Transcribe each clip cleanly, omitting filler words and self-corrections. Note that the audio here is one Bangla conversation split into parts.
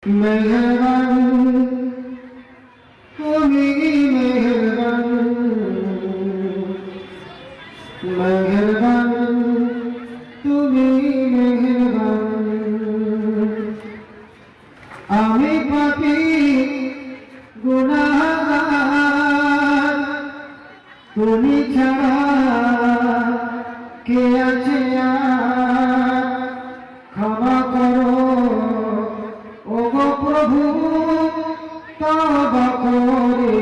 মেহেরবান তুমি মেহেরবান মেহেরবান তুমি মেহেরবান আমি পাপী গুনাহগার তুমি ছাড়া কে আছে আর ক্ষমা করো ওগো প্রভু তওবা করে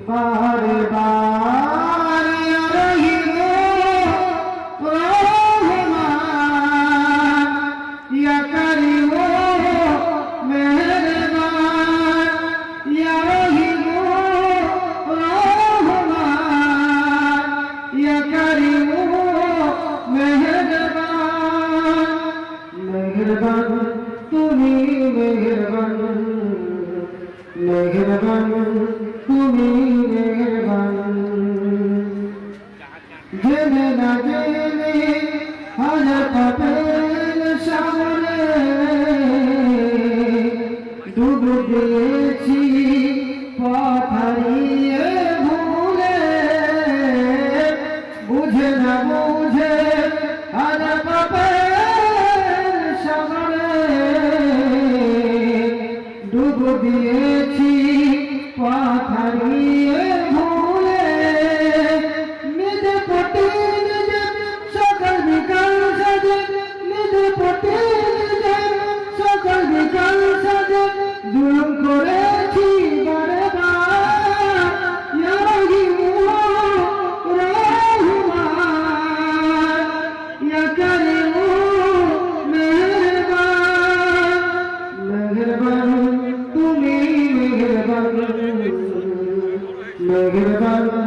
বারে বার ইয়া রহিম রহমান ইয়া কারীম মেহেরবান ইয়া রহিম রহমান ইয়া কারীম মেহেরবান মেহেরবান তুমি মেহেরবান মেহেরবান তুমি মেহেরবান জেনে না জেনে হাজার পাপের সামনে ডুব দিয়েছি পথ হারিয়ে ভুলে বুঝে না বুঝে হাজার পাপের সামনে ডুব দিয়েছি পথ হারিয়ে ভুলে নিজে পটে নিজে সকাল বিকাল সাজে নিজে পটে নিজে সকাল বিকাল সাজে জুলুম করেছি বারে বার ইয়া রহিম রহমান ইয়া কারীম মেহেরবান মেহেরবান তুমি মেহেরবান মেহেরবান